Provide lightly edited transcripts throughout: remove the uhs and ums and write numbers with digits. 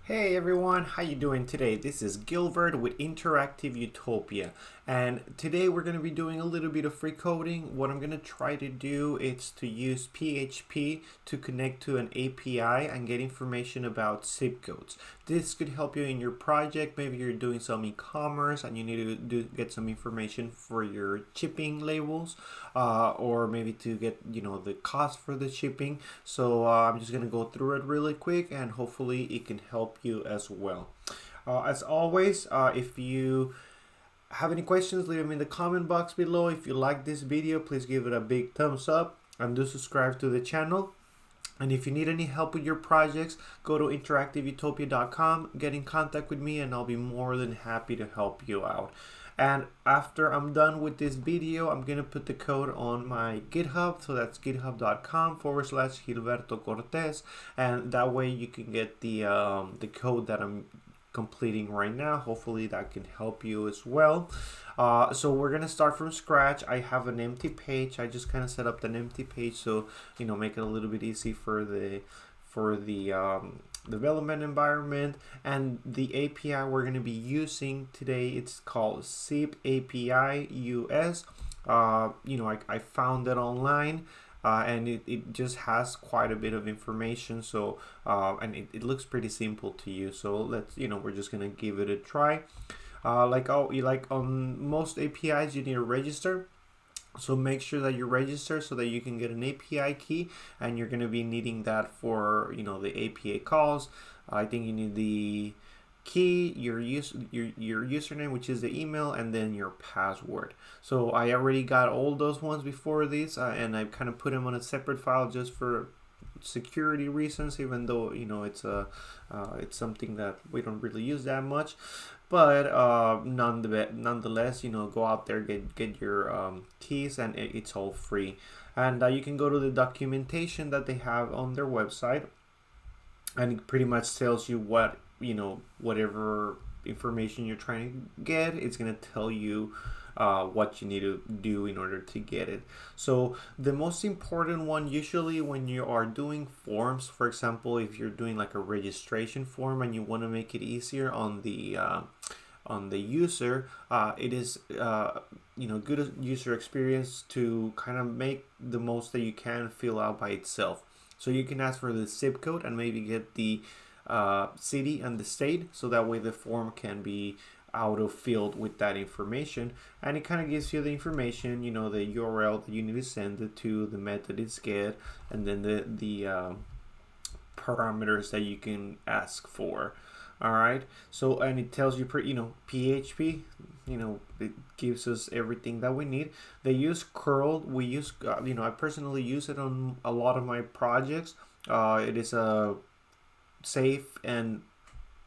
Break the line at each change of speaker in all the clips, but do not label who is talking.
Hey everyone, how you doing today? This is Gilbert with Interactive Utopia, and today we're going to be doing a little bit of free coding. What I'm going to try to do is to use PHP to connect to an API and get information about zip codes. This could help you in your project. Maybe you're doing some e-commerce and you need to get some information for your shipping labels, or maybe to get the cost for the shipping. So I'm just going to go through it really quick, and hopefully it can help you as well. As always, if you have any questions, leave them in the comment box below. If you like this video, please give it a big thumbs up and do subscribe to the channel. And if you need any help with your projects, go to interactiveutopia.com, get in contact with me, and I'll be more than happy to help you out. And after I'm done with this video, I'm going to put the code on my GitHub. So that's github.com/Gilberto Cortez. And that way you can get the code that I'm completing right now. Hopefully that can help you as well. So we're gonna start from scratch. I have an empty page. I just kind of set up an empty page, so make it a little bit easy for the development environment. And the API we're going to be using today, it's called ZIP API US. I found it online. And it just has quite a bit of information, so and it looks pretty simple to use. So let's we're just gonna give it a try. Like on most APIs, you need to register. So make sure that you register so that you can get an API key, and you're gonna be needing that for the API calls. I think you need the key, your username, which is the email, and then your password. So I already got all those ones before these, and I kind of put them on a separate file just for security reasons, even though it's something that we don't really use that much. But nonetheless, go out there, get your keys, and it's all free. And you can go to the documentation that they have on their website, and it pretty much tells you what whatever information you're trying to get. It's going to tell you what you need to do in order to get it. So the most important one, usually when you are doing forms, for example, if you're doing like a registration form and you want to make it easier on the user, it is good user experience to kind of make the most that you can fill out by itself. So you can ask for the zip code and maybe get the city and the state, so that way the form can be auto-filled with that information, and it kind of gives you the information, the URL that you need to send it to, the method it's get, and then the parameters that you can ask for. All right, so and it tells you PHP, it gives us everything that we need. They use curl. We use I personally use it on a lot of my projects. It is a safe and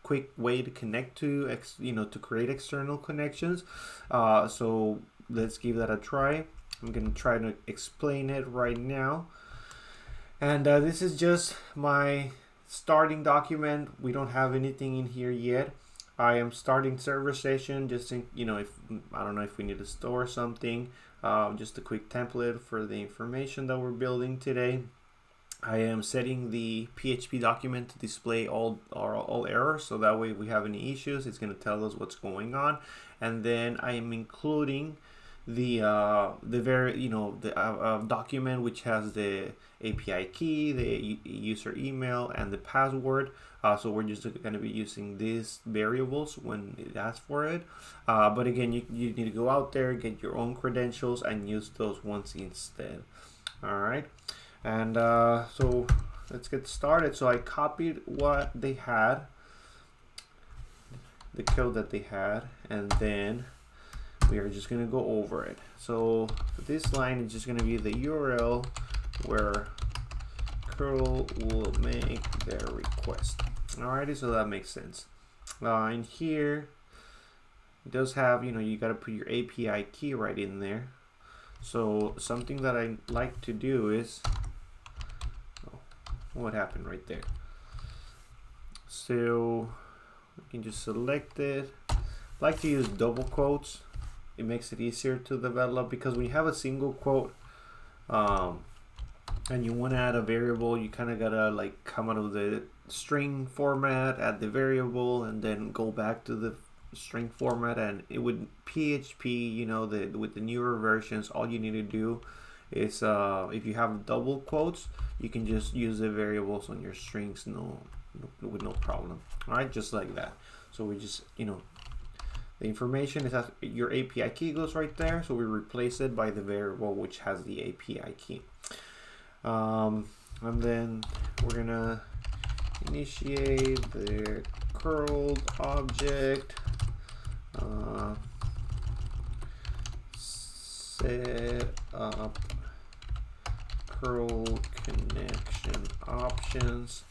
quick way to connect to to create external connections. So let's give that a try. I'm gonna try to explain it right now, and this is just my starting document. We don't have anything in here yet. I am starting server session, just in, if I don't know if we need to store something. Just a quick template for the information that we're building today. I am setting the PHP document to display all errors, so that way if we have any issues, it's going to tell us what's going on. And then I am including the document which has the API key, the user email, and the password. So we're just going to be using these variables when it asks for it. But again, you need to go out there, get your own credentials, and use those ones instead. All right. And so let's get started. So I copied what they had, the code that they had, and then we are just going to go over it. So this line is just going to be the URL where curl will make their request. Alrighty, so that makes sense. In here, it does have, you got to put your API key right in there. So something that I like to do is, what happened right there? So we can just select it. I like to use double quotes. It makes it easier to develop, because when you have a single quote and you want to add a variable, you kind of gotta like come out of the string format, add the variable, and then go back to the string format. And it would PHP, you know, with the newer versions, all you need to do is if you have double quotes, you can just use the variables on your strings with no problem. All right, just like that. So we just, you know, the information is as your API key goes right there, so we replace it by the variable which has the API key. And then we're gonna initiate the curled object, set up curl connection options.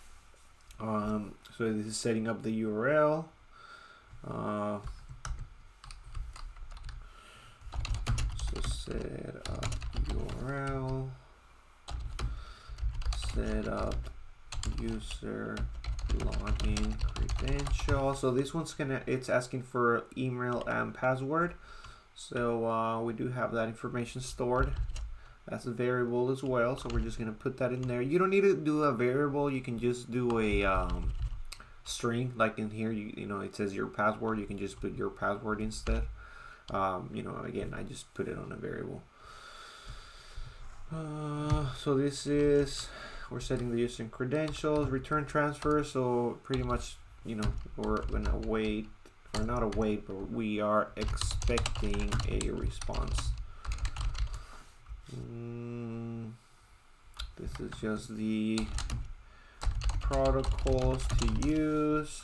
So this is setting up the URL. So set up URL, set up user login credential. So this one's it's asking for email and password. So we do have that information stored. That's a variable as well. So we're just gonna put that in there. You don't need to do a variable. You can just do a string, like in here. You know, it says your password. You can just put your password instead. You know, again, I just put it on a variable. So this is, we're setting the user credentials, return transfer. So pretty much, you know, we're gonna wait, or not await, but we are expecting a response. This is just the protocols to use,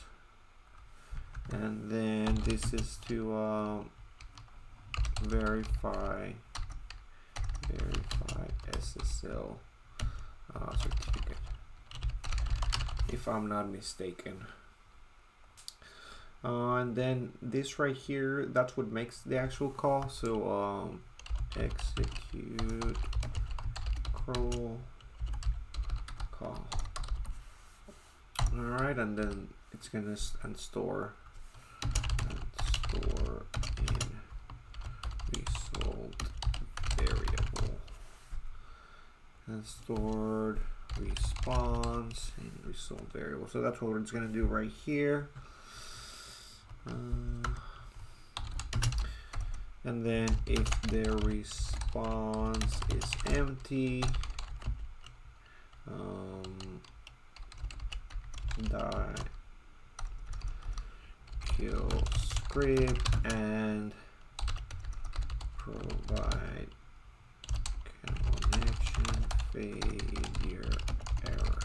and then this is to verify SSL certificate, if I'm not mistaken. And then this right here, that's what makes the actual call. So execute curl call. All right, and then it's gonna store in result variable, and stored response in result variable. So that's what it's gonna do right here. And then if the response is empty, die kill script and provide connection failure error.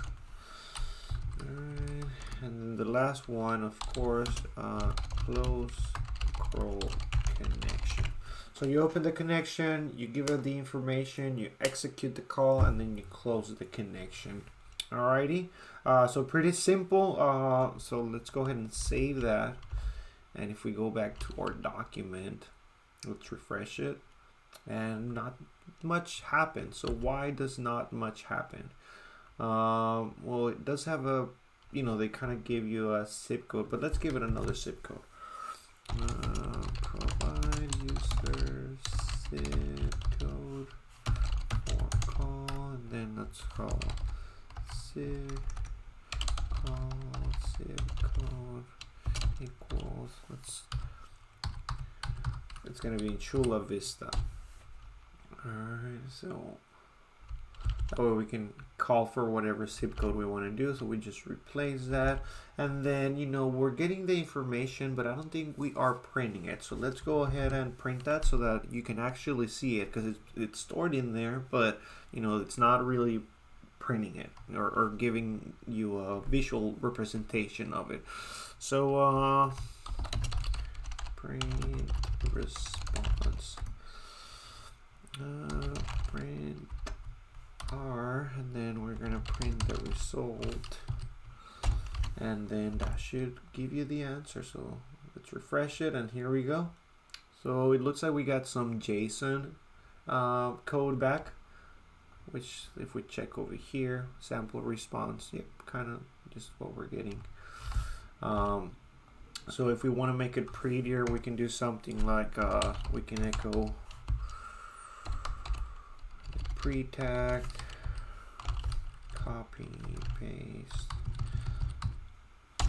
Alright, and then the last one, of course, close curl connection. So you open the connection, you give it the information, you execute the call, and then you close the connection. Alrighty, so pretty simple. So let's go ahead and save that. And if we go back to our document, let's refresh it, and not much happened. So why does not much happen? Well, it does have a, you know, they kind of give you a zip code, but let's give it another zip code. Provide user zip code for call, and then let's call zip code equals, it's gonna be in Chula Vista. Alright, so that way we can call for whatever zip code we want to do. So we just replace that, and then, you know, we're getting the information, but I don't think we are printing it. So let's go ahead and print that so that you can actually see it, because it's stored in there, but you know, it's not really printing it or giving you a visual representation of it. So print response, print R, and then we're gonna print the result, and then that should give you the answer. So let's refresh it, and here we go. So it looks like we got some JSON code back, which if we check over here, sample response, yep, kind of just what we're getting. So if we want to make it prettier, we can do something like we can echo pre-tag, copy, paste,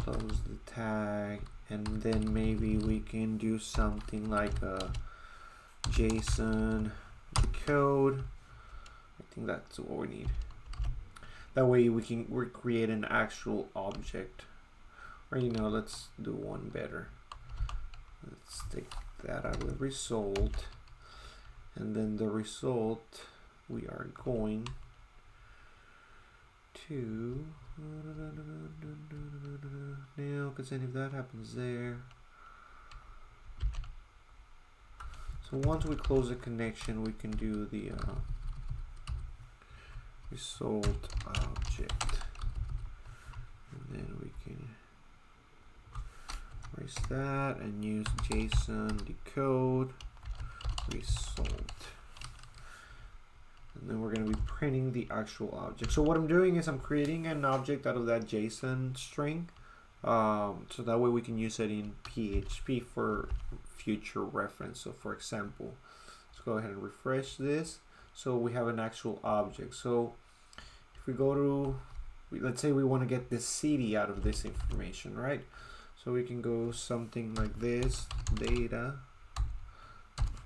close the tag, and then maybe we can do something like a JSON code. I think that's what we need. That way we create an actual object. Or let's do one better. Let's take that out of the result, and then the result we are going to now, because then if that happens there, so once we close the connection, we can do the result object, and then we can erase that and use JSON decode result. And then we're going to be printing the actual object. So what I'm doing is I'm creating an object out of that JSON string, so that way we can use it in PHP for future reference. So for example, let's go ahead and refresh this. So we have an actual object. So if we go to, let's say we want to get the city out of this information, right? So we can go something like this, data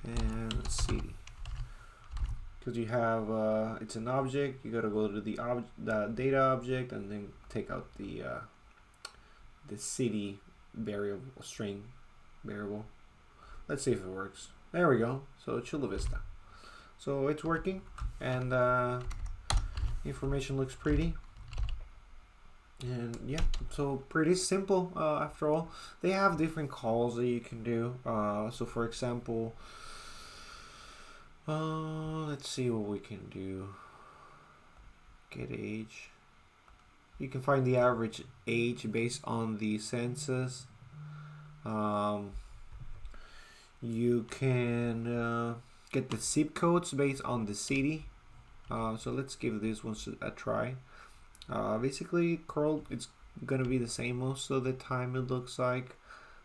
and city. Because you have it's an object, you got to go to the data object and then take out the city variable, string variable. Let's see if it works. There we go. So Chula Vista. So it's working, and information looks pretty. And yeah, so pretty simple after all. They have different calls that you can do. So for example, let's see what we can do. Get age. You can find the average age based on the census. You can get the zip codes based on the city. So let's give this one a try. Basically, curl, it's gonna be the same most of the time, it looks like.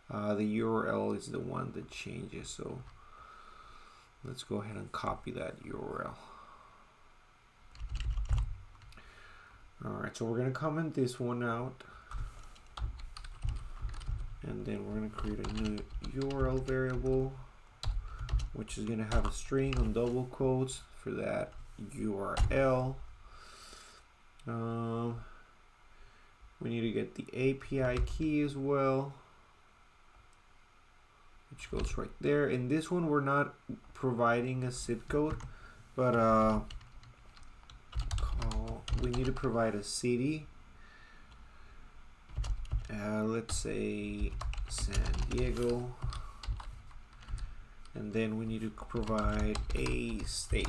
The URL is the one that changes, so let's go ahead and copy that URL. Alright, so we're gonna comment this one out, and then we're gonna create a new URL variable, which is gonna have a string on double quotes for that URL. We need to get the API key as well, which goes right there. In this one, we're not providing a zip code, but we need to provide a city. Let's say San Diego, and then we need to provide a state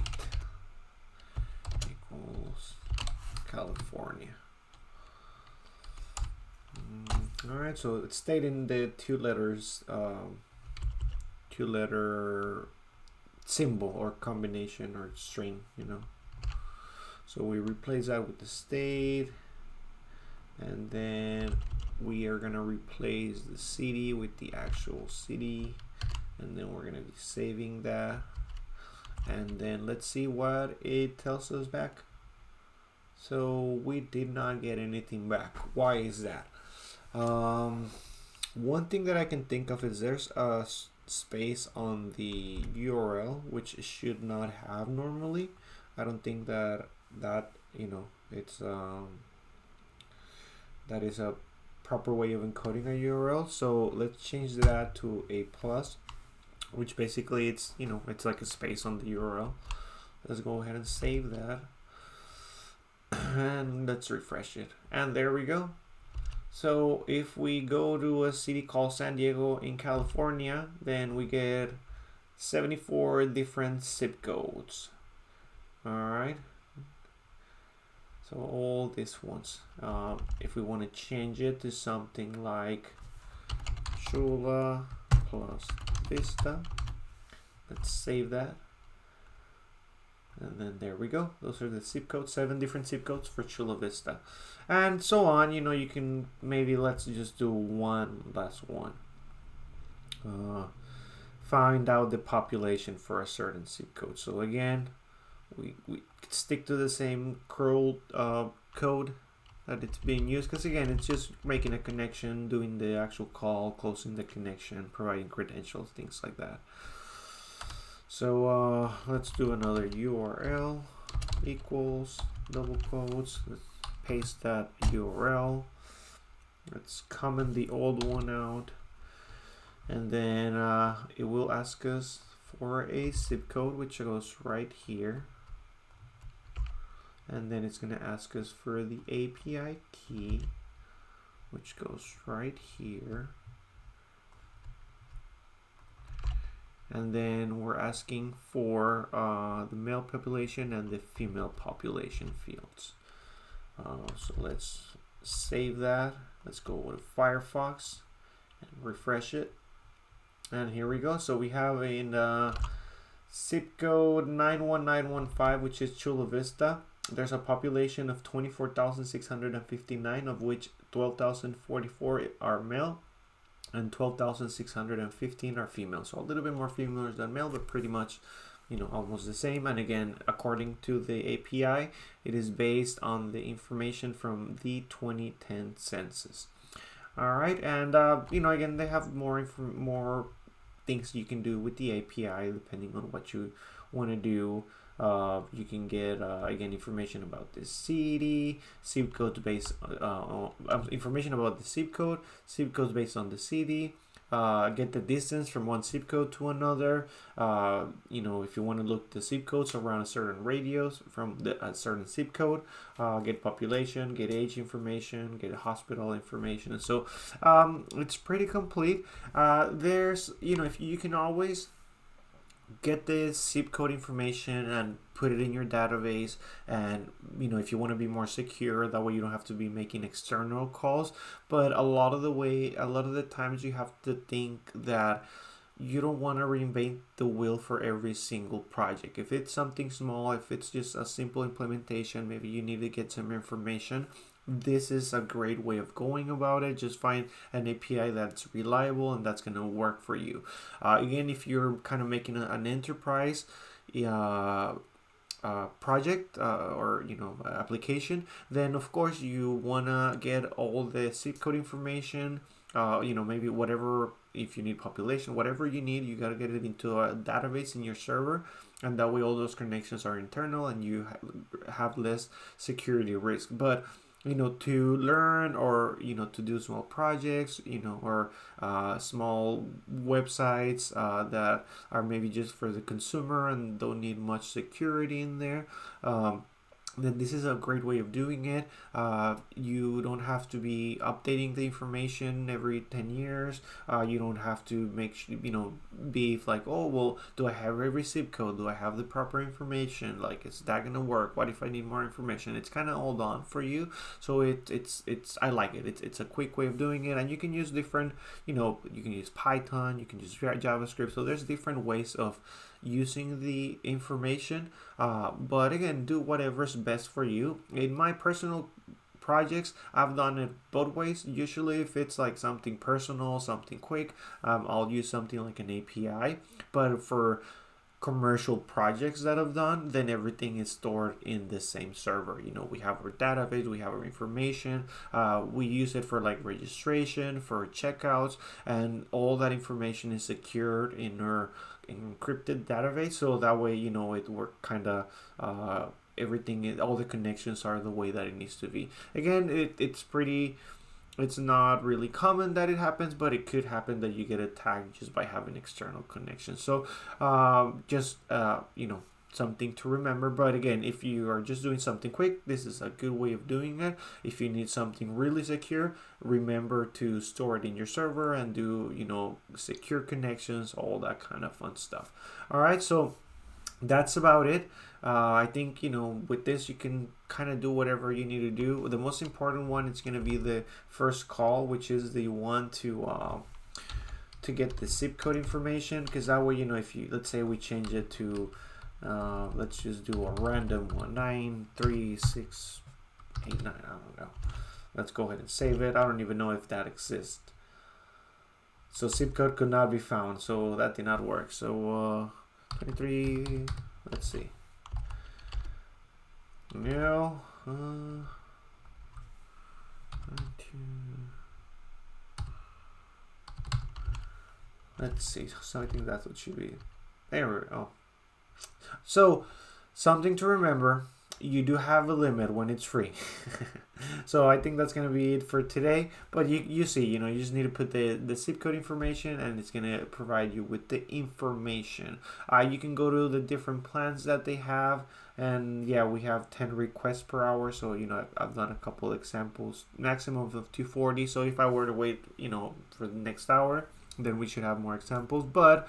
equals California. Alright, so it's stating the two letter symbol or combination or string, So we replace that with the state, and then we are gonna replace the city with the actual city, and then we're gonna be saving that, and then let's see what it tells us back. So we did not get anything back. Why is that? One thing that I can think of is there's a space on the URL which it should not have normally. I don't think that it's that is a proper way of encoding a URL. So let's change that to a plus, which basically it's it's like a space on the URL. Let's go ahead and save that. And let's refresh it, and there we go. So if we go to a city called San Diego in California, then we get 74 different zip codes. Alright, so all these ones. If we want to change it to something like Chula plus Vista, let's save that. And then there we go. Those are the zip codes, 7 different zip codes for Chula Vista. And so on, you can maybe, let's just do one last one. Find out the population for a certain zip code. So again, we stick to the same curl code that it's being used, because again, it's just making a connection, doing the actual call, closing the connection, providing credentials, things like that. So let's do another URL equals double quotes. Let's paste that URL. Let's comment the old one out, and then it will ask us for a zip code, which goes right here, and then it's going to ask us for the API key, which goes right here, and then we're asking for the male population and the female population fields. So let's save that. Let's go with Firefox and refresh it, and here we go. So we have in zip code 91915, which is Chula Vista. There's a population of 24,659, of which 12,044 are male and 12,615 are female. So a little bit more females than male, but pretty much, you know, almost the same. And again, according to the API, it is based on the information from the 2010 census. All right, and you know, again, they have more things you can do with the API depending on what you want to do. You can get again information about the city, zip code based information about the zip codes based on the city. Get the distance from one zip code to another. You know, if you want to look the zip codes around a certain radius from a certain zip code, get population, get age information, get hospital information, and so it's pretty complete. There's, you know, if you can always get this zip code information and put it in your database, and you know, if you want to be more secure, that way you don't have to be making external calls. But a lot of the times you have to think that you don't want to reinvent the wheel for every single project. If it's something small, if it's just a simple implementation, maybe you need to get some information, this is a great way of going about it. Just find an API that's reliable and that's going to work for you. Again, if you're kind of making an enterprise project or, you know, application, then of course you want to get all the zip code information, you know, maybe whatever, if you need population, whatever you need, you got to get it into a database in your server, and that way all those connections are internal and you have less security risk. But you know, to learn, or you know, to do small projects, you know, or small websites that are maybe just for the consumer and don't need much security in there, then this is a great way of doing it. You don't have to be updating the information every 10 years. You don't have to you know, be like, oh, well, do I have every zip code? Do I have the proper information? Like, is that gonna work? What if I need more information? It's kind of all done for you. So it's I like it. It's a quick way of doing it, and you can use different, you know, you can use Python, you can use JavaScript. So there's different ways of using the information, but again, do whatever's best for you. In my personal projects, I've done it both ways. Usually if it's like something personal, something quick, I'll use something like an API. But for commercial projects that I've done, then everything is stored in the same server. You know, we have our database, we have our information, we use it for like registration, for checkouts, and all that information is secured in our encrypted database. So that way, you know, it work kind of everything, all the connections are the way that it needs to be. Again, it's not really common that it happens, but it could happen that you get attacked just by having external connections. So just you know, something to remember. But again, if you are just doing something quick, this is a good way of doing it. If you need something really secure, remember to store it in your server and do, you know, secure connections, all that kind of fun stuff. All right, so that's about it. I think, you know, with this you can kind of do whatever you need to do. The most important one is going to be the first call, which is the one to get the zip code information, because that way, you know, if you, let's say we change it to let's just do a random one, 93689, I don't know. Let's go ahead and save it. I don't even know if that exists. So zip code could not be found, so that did not work. So 23, let's see. No, Let's see. So I think that's what should be. There we go. So something to remember, you do have a limit when it's free. So I think that's going to be it for today. But you see, you just need to put the zip code information, and it's going to provide you with the information. You can go to the different plans that they have. And yeah, we have 10 requests per hour. So, I've done a couple examples, maximum of 240. So if I were to wait, for the next hour, then we should have more examples. But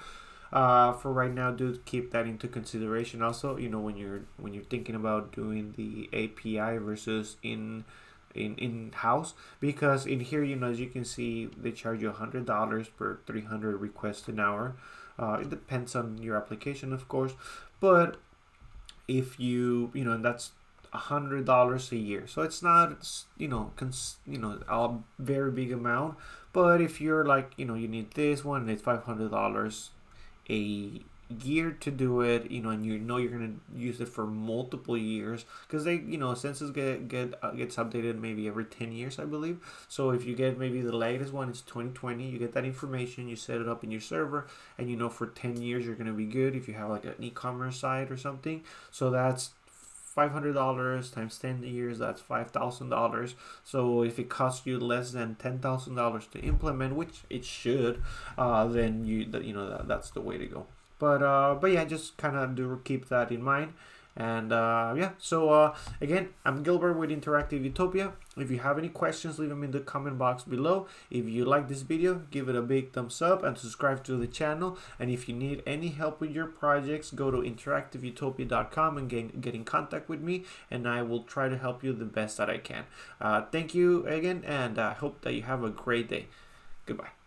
for right now, do keep that into consideration. Also, when you're thinking about doing the API versus in-house, because in here, as you can see, they charge you $100 per 300 requests an hour. It depends on your application, of course, but if and that's $100 a year, so it's not a very big amount. But if you're like you need this one and it's $500 a year to do it, and you're gonna use it for multiple years, because they census gets updated maybe every 10 years, I believe. So if you get maybe the latest one, it's 2020, you get that information, you set it up in your server, and for 10 years you're gonna be good if you have like an e-commerce site or something. So that's $500 times 10 years, that's $5,000. So if it costs you less than $10,000 to implement, which it should, then that's the way to go. But yeah, just kind of do keep that in mind. And yeah, so again, I'm Gilbert with Interactive Utopia. If you have any questions, leave them in the comment box below. If you like this video, give it a big thumbs up and subscribe to the channel. And if you need any help with your projects, go to interactiveutopia.com and get in contact with me, and I will try to help you the best that I can. Thank you again, and I hope that you have a great day. Goodbye.